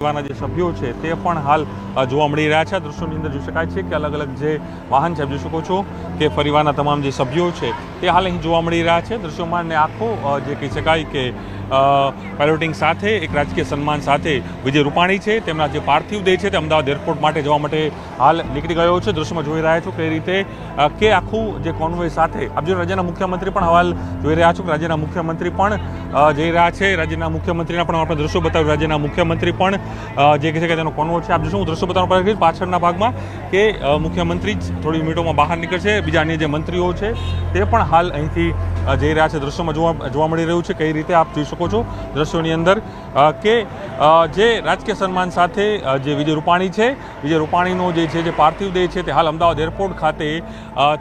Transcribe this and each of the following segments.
પરિવારના જે સભ્યો છે તે પણ હાલ જોવા મળી રહ્યા છે। દૃશ્યોની અંદર જોઈ શકાય છે કે અલગ અલગ જે વાહન છે જોઈ શકો છો કે પરિવારના તમામ જે સભ્યો છે તે હાલ અહીં જોવા મળી રહ્યા છે। દૃશ્યોમાં ને આખો જે કહી શકાય કે પાયલોટિંગ સાથે એક રાજકીય સન્માન સાથે વિજય રૂપાણી છે તેમના જે પાર્થિવ દેહ છે તે અમદાવાદ એરપોર્ટ માટે જવા માટે હાલ નીકળી ગયો છે। દૃશ્યમાં જોઈ રહ્યા છો કઈ રીતે કે આખું જે કોન્વોય સાથે આપ જો રાજ્યના મુખ્યમંત્રી પણ હાલ જોઈ રહ્યા છો કે રાજ્યના મુખ્યમંત્રી પણ જઈ રહ્યા છે। રાજ્યના મુખ્યમંત્રીના પણ આપણે દ્રશ્યો બતાવ્યું। રાજ્યના મુખ્યમંત્રી પણ જે કહે છે કે તેનો કોન્વોય છે। આપ જોશું હું દ્રશ્યો બતાવવાનો પ્રયાસ કરીશ પાછળના ભાગમાં કે મુખ્યમંત્રી જ થોડી મિનિટોમાં બહાર નીકળશે। બીજા અન્ય જે મંત્રીઓ છે તે પણ હાલ અહીંથી જઈ રહ્યા છે। દ્રશ્યોમાં જોવા મળી રહ્યું છે કઈ રીતે આપ જોઈ શકો છો દ્રશ્યોની અંદર કે જે રાજકીય સન્માન સાથે જે વિજય રૂપાણી છે વિજય રૂપાણીનો જે છે જે પાર્થિવ દેહ છે તે હાલ અમદાવાદ એરપોર્ટ ખાતે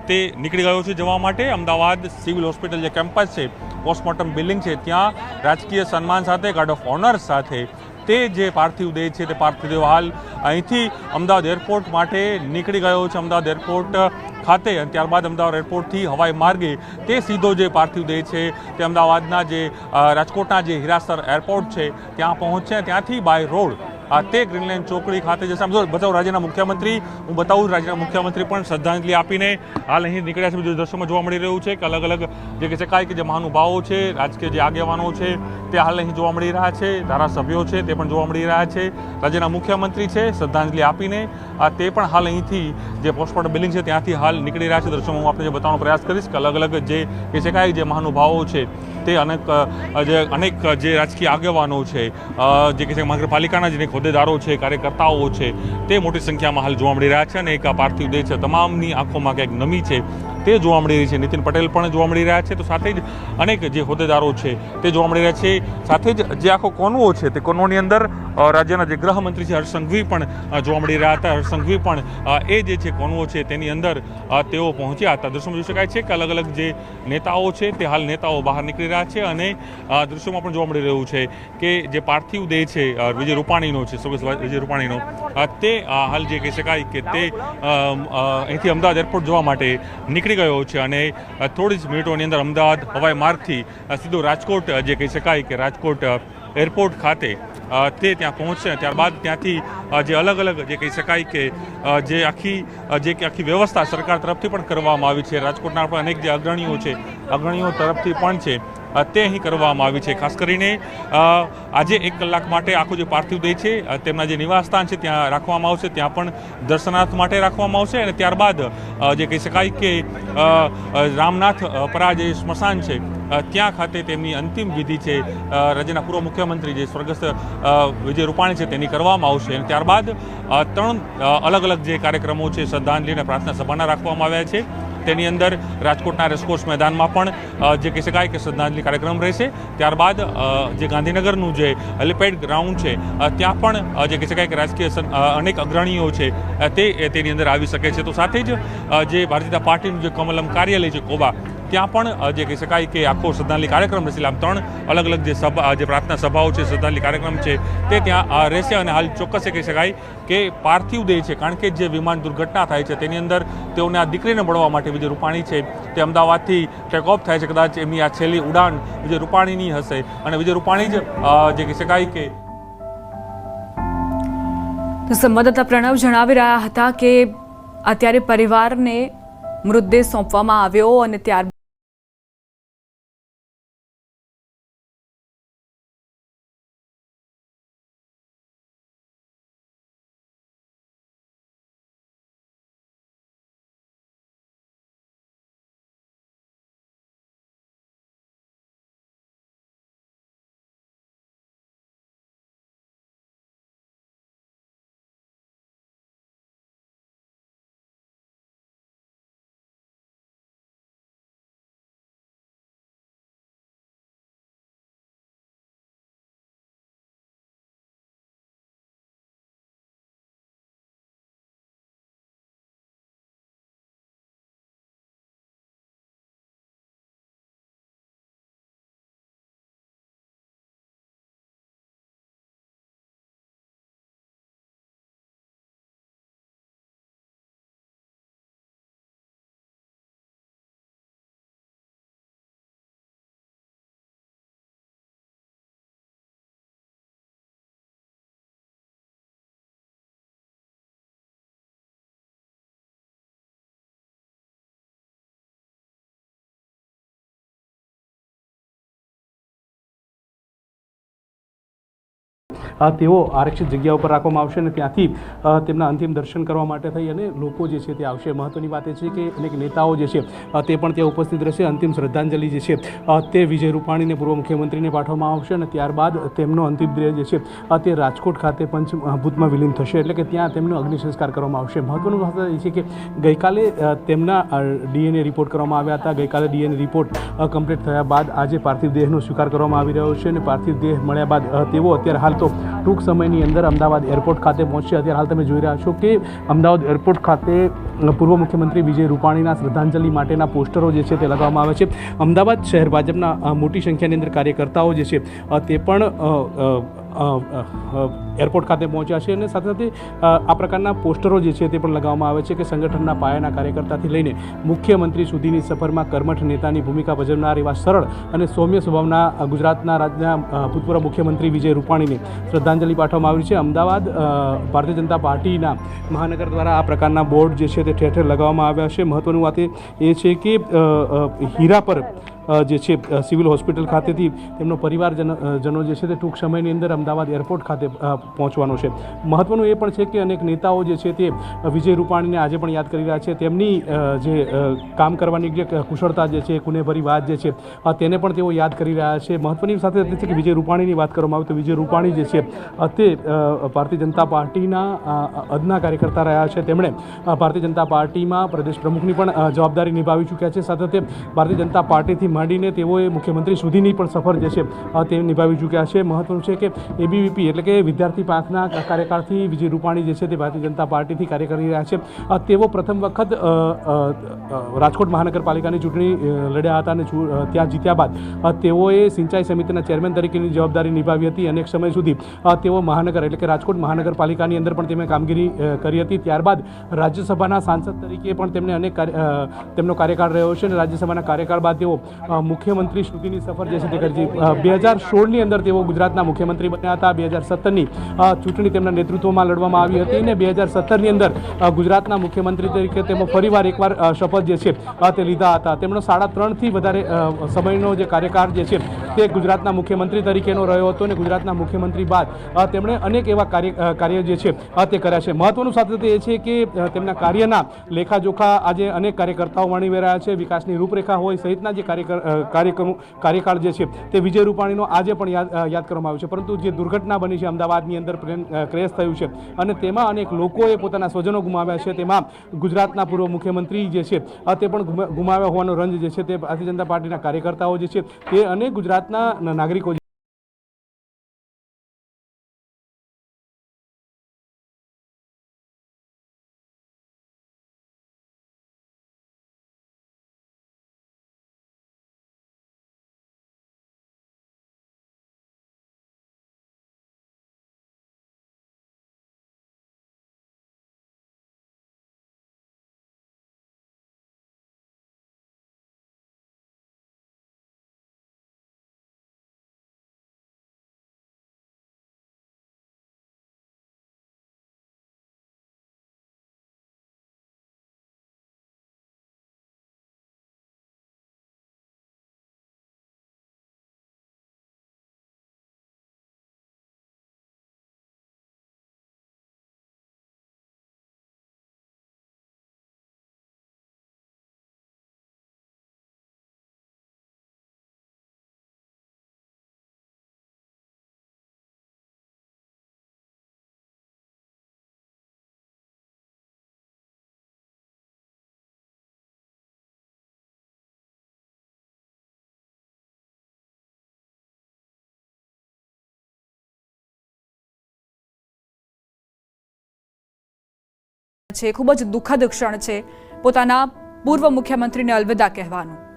તે નીકળી ગયો છે જવા માટે। અમદાવાદ સિવિલ હોસ્પિટલ જે કેમ્પસ છે પોસ્ટમોર્ટમ બિલ્ડિંગ છે ત્યાં રાજકીય સન્માન સાથે ગાર્ડ ઓફ ઓનર સાથે તે જે પાર્થિવ દેહ છે તે પાર્થિવ દેહ હાલ અહીંથી અમદાવાદ એરપોર્ટ માટે નીકળી ગયો છે અમદાવાદ એરપોર્ટ ખાતે। અને ત્યારબાદ અમદાવાદ એરપોર્ટથી હવાઈ માર્ગે તે સીધો જે પાર્થિવ દેહ છે તે અમદાવાદના જે રાજકોટના જે હિરાસર એરપોર્ટ છે ત્યાં પહોંચશે। ત્યાંથી બાય રોડ તે ગ્રીનલેન્ડ ચોકડી ખાતે જશે। બતાવું રાજ્યના મુખ્યમંત્રી હું બતાવું રાજ્યના મુખ્યમંત્રી પણ શ્રદ્ધાંજલિ આપીને હાલ અહીં નીકળ્યા છે। બીજું દ્રશ્યોમાં જોવા મળી રહ્યું છે કે અલગ અલગ જે કહી શકાય કે જે મહાનુભાવો છે રાજકીય જે આગેવાનો છે તે હાલ અહીં જોવા મળી રહ્યા છે। ધારાસભ્યો છે તે પણ જોવા મળી રહ્યા છે। રાજ્યના મુખ્યમંત્રી છે શ્રદ્ધાંજલિ આપીને તે પણ હાલ અહીંથી જે પોસ્ટમોર્ટમ બિલ્ડિંગ છે ત્યાંથી હાલ નીકળી રહ્યા છે। દ્રશ્યોમાં હું આપણે જે બતાવવાનો પ્રયાસ કરીશ કે અલગ અલગ જે કહી શકાય જે મહાનુભાવો છે તે અનેક જે રાજકીય આગેવાનો છે જે કહી શકાય મહાનગરપાલિકાના જે હોદ્દેદારો છે કાર્યકર્તાઓ છે તે મોટી સંખ્યામાં હાલ જોવા મળી રહ્યા છે। અને એક આ પાર્થિવ દેહ છે તમામની આંખોમાં ક્યાંક નમી છે તે જોવા મળી રહી છે। નીતિન પટેલ પણ જોવા મળી રહ્યા છે તો સાથે જ અનેક જે હોદ્દેદારો છે તે જોવા મળી રહ્યા છે। સાથે જ જે આખો કોન્વો છે તે કોન્વોની અંદર રાજ્યના જે ગૃહમંત્રી છે હર્ષ સંઘવી પણ જોવા મળી રહ્યા હતા। હર્ષ સંઘવી પણ એ જે છે કોન્વો છે તેની અંદર તેઓ પહોંચ્યા હતા। દૃશ્યોમાં જોઈ શકાય છે કે અલગ અલગ જે નેતાઓ છે તે હાલ નેતાઓ બહાર નીકળી રહ્યા છે। અને દૃશ્યોમાં પણ જોવા મળી રહ્યું છે કે જે પાર્થિવ દેહ છે વિજય રૂપાણીનો છે વિજય રૂપાણીનો તે હાલ જે કહી શકાય કે તે અહીંથી અમદાવાદ એરપોર્ટ જવા માટે નીકળી ગયો છે। અને થોડી જ મિનિટોની અંદર અમદાવાદ હવાઈ માર્ગથી સીધો રાજકોટ જે કહી શકાય કે રાજકોટ એરપોર્ટ ખાતે તે ત્યાં પહોંચશે। ત્યારબાદ ત્યાંથી જે અલગ અલગ જે કહી શકાય કે જે આખી વ્યવસ્થા સરકાર તરફથી પણ કરવામાં આવી છે। રાજકોટના પણ અનેક જે અગ્રણીઓ તરફથી પણ છે તે અહીં કરવામાં આવી છે। ખાસ કરીને આજે 1 કલાક માટે આખું જે પાર્થિવ દેહ છે તેમના જે નિવાસસ્થાન છે ત્યાં રાખવામાં આવશે। ત્યાં પણ દર્શનાર્થ માટે રાખવામાં આવશે। અને ત્યારબાદ જે કહી શકાય કે રામનાથ પરા જે સ્મશાન છે ત્યાં ખાતે તેમની અંતિમ વિધિ છે રાજ્યના પૂર્વ મુખ્યમંત્રી જે સ્વર્ગસ્થ વિજય રૂપાણી છે તેની કરવામાં આવશે। અને ત્યારબાદ 3 અલગ અલગ જે કાર્યક્રમો છે શ્રદ્ધાંજલિ અને પ્રાર્થના સભાના રાખવામાં આવ્યા છે। તેની અંદર રાજકોટના રેસકોર્સ મેદાનમાં પણ જે કહી શકાય કે શ્રદ્ધાંજલિ કાર્યક્રમ રહેશે। ત્યારબાદ જે ગાંધીનગરનું જે હેલિપેડ ગ્રાઉન્ડ છે ત્યાં પણ જે કહી શકાય કે રાજકીય અનેક અગ્રણીઓ છે તેની અંદર આવી શકે છે। તો સાથે જ જે ભારતીય જનતા પાર્ટીનું જે કમલમ કાર્યાલય છે કોબા ત્યાં પણ જે કહી શકાય કે આખો શ્રદ્ધાંજલિ કાર્યક્રમ રહેશે। આમ 3 અલગ અલગ જે પ્રાર્થના સભાઓ છે શ્રદ્ધાંજલિ કાર્યક્રમ છે તે ત્યાં રહેશે। અને હાલ ચોક્કસ કહી શકાય કે પાર્થિવ દેહ છે કારણ કે જે વિમાન દુર્ઘટના થાય છે તેની અંદર તેઓને આ દીકરીને મળવા માટે વિજય રૂપાણી છે તે અમદાવાદથી ટેક ઓફ થાય છે। કદાચ એમની આ છેલ્લી ઉડાન વિજય રૂપાણીની હશે અને વિજય રૂપાણી જ જે કહી શકાય કે સંવાદદાતા પ્રણવ જણાવી રહ્યા હતા કે અત્યારે પરિવારને મૃતદેહ સોંપવામાં આવ્યો અને ત્યારબાદ તેઓ આરક્ષિત જગ્યા ઉપર રાખવામાં આવશે અને ત્યાંથી તેમના અંતિમ દર્શન કરવા માટે થઈ અને લોકો જે છે તે આવશે. મહત્ત્વની વાત એ છે કે અનેક નેતાઓ જે છે તે પણ ત્યાં ઉપસ્થિત રહેશે. અંતિમ શ્રદ્ધાંજલિ જે છે તે વિજય રૂપાણીને પૂર્વ મુખ્યમંત્રીને પાઠવવામાં આવશે અને ત્યારબાદ તેમનો અંતિમ દેહ જે છે તે રાજકોટ ખાતે પંચભૂતમાં વિલીન થશે, એટલે કે ત્યાં તેમનો અગ્નિ સંસ્કાર કરવામાં આવશે. મહત્વનું વાત એ છે કે ગઈકાલે તેમના DNA રિપોર્ટ કરવામાં આવ્યા હતા. ગઈકાલે DNA રિપોર્ટ કમ્પ્લીટ થયા બાદ આજે પાર્થિવ દેહનો સ્વીકાર કરવામાં આવી રહ્યો છે અને પાર્થિવ દેહ મળ્યા બાદ તેઓ અત્યારે હાલ તો ટૂંક સમયની અંદર અમદાવાદ એરપોર્ટ ખાતે પહોંચશે. અત્યારે હાલ તમે જોઈ રહ્યા છો કે અમદાવાદ એરપોર્ટ ખાતે પૂર્વ મુખ્યમંત્રી વિજય રૂપાણીના શ્રદ્ધાંજલિ માટેના પોસ્ટરો જે છે તે લગાવવામાં આવે છે. અમદાવાદ શહેર ભાજપના મોટી સંખ્યાની અંદર કાર્યકર્તાઓ જે છે તે પણ એરપોર્ટ ખાતે પહોંચ્યા છે અને સાથે સાથે આ પ્રકારના પોસ્ટરો જે છે તે પણ લગાવવામાં આવે છે કે સંગઠનના પાયાના કાર્યકર્તાથી લઈને મુખ્યમંત્રી સુધીની સફરમાં કર્મઠ નેતાની ભૂમિકા ભજવનાર એવા સરળ અને સૌમ્ય સ્વભાવના ગુજરાતના રાજ્યના ભૂતપૂર્વ મુખ્યમંત્રી વિજય રૂપાણીને શ્રદ્ધાંજલિ પાઠવવામાં આવી છે. અમદાવાદ ભારતીય જનતા પાર્ટીના મહાનગર દ્વારા આ પ્રકારના બોર્ડ જે છે તે ઠેર ઠેર લગાવવામાં આવ્યા છે. મહત્ત્વની વાત એ છે કે હીરા પર જે છે સિવિલ હોસ્પિટલ ખાતેથી તેમનો પરિવારજનો જે છે તે ટૂંક સમયની અંદર અમદાવાદ એરપોર્ટ ખાતે પહોંચવાનો છે. મહત્ત્વનું એ પણ છે કે અનેક નેતાઓ જે છે તે વિજય રૂપાણીને આજે પણ યાદ કરી રહ્યા છે. તેમની જે કામ કરવાની જે કુશળતા જે છે, કુનેભરી વાત જે છે તેને પણ તેઓ યાદ કરી રહ્યા છે. મહત્ત્વની સાથે એ છે કે વિજય રૂપાણીની વાત કરવામાં આવે તો વિજય રૂપાણી જે છે તે ભારતીય જનતા પાર્ટીના અદના કાર્યકર્તા રહ્યા છે. તેમણે ભારતીય જનતા પાર્ટીમાં પ્રદેશ પ્રમુખની પણ જવાબદારી નિભાવી ચૂક્યા છે. સાથે સાથે ભારતીય જનતા પાર્ટીથી માંડીને તેઓએ મુખ્યમંત્રી સુધીની પણ સફર જે છે તે નિભાવી ચૂક્યા છે. મહત્વનું છે કે ABVP એટલે કે વિદ્યાર્થી પાંખના કાર્યકાળથી વિજય રૂપાણી જે છે તે ભારતીય જનતા પાર્ટીથી કાર્ય કરી રહ્યા છે. તેઓ પ્રથમ વખત રાજકોટ મહાનગરપાલિકાની ચૂંટણી લડ્યા હતા અને ત્યાં જીત્યા બાદ તેઓએ સિંચાઈ સમિતિના ચેરમેન તરીકેની જવાબદારી નિભાવી હતી. અનેક સમય સુધી તેઓ મહાનગર એટલે કે રાજકોટ મહાનગરપાલિકાની અંદર પણ તેમણે કામગીરી કરી હતી. ત્યારબાદ રાજ્યસભાના સાંસદ તરીકે પણ તેમને તેમનો કાર્યકાળ રહ્યો છે અને રાજ્યસભાના કાર્યકાળ બાદ તેઓ મુખ્યમંત્રી સુધીની સફર જે છે તે કરી. 2016ની અંદર તેઓ ગુજરાતના મુખ્યમંત્રી બન્યા હતા. 2017ની ચૂંટણી તેમના નેતૃત્વમાં લડવામાં આવી હતી અને 2017ની અંદર ગુજરાતના મુખ્યમંત્રી તરીકે તેઓ ફરીવાર એકવાર શપથ જે છે તે લીધા હતા. તેમનો 3.5થી વધારે સમયનો જે કાર્યકાળ જે છે તે ગુજરાતના મુખ્યમંત્રી તરીકેનો રહ્યો હતો અને ગુજરાતના મુખ્યમંત્રી બાદ તેમણે અનેક એવા કાર્ય જે છે તે કર્યા છે. મહત્વનું સાથે એ છે કે તેમના કાર્યના લેખાજોખા આજે અનેક કાર્યકર્તાઓ માણી રહ્યા છે. વિકાસની રૂપરેખા હોય સહિતના જે કાર્યકાળ જે છે તે વિજય રૂપાણીનો આજે પણ યાદ કરવામાં આવ્યું છે. પરંતુ જે દુર્ઘટના બની છે અમદાવાદની અંદર ક્રેશ થયું છે અને તેમાં અનેક લોકોએ પોતાના સ્વજનો ગુમાવ્યા છે. તેમાં ગુજરાતના પૂર્વ મુખ્યમંત્રી જે છે તે પણ ગુમાવ્યા હોવાનો રંજ જે છે તે ભારતીય જનતા પાર્ટીના કાર્યકર્તાઓ જે છે તે અને ગુજરાતના નાગરિકો છે. ખૂબ જ દુઃખદ ક્ષણ છે પોતાના પૂર્વ મુખ્યમંત્રીને અલવિદા કહેવાનું.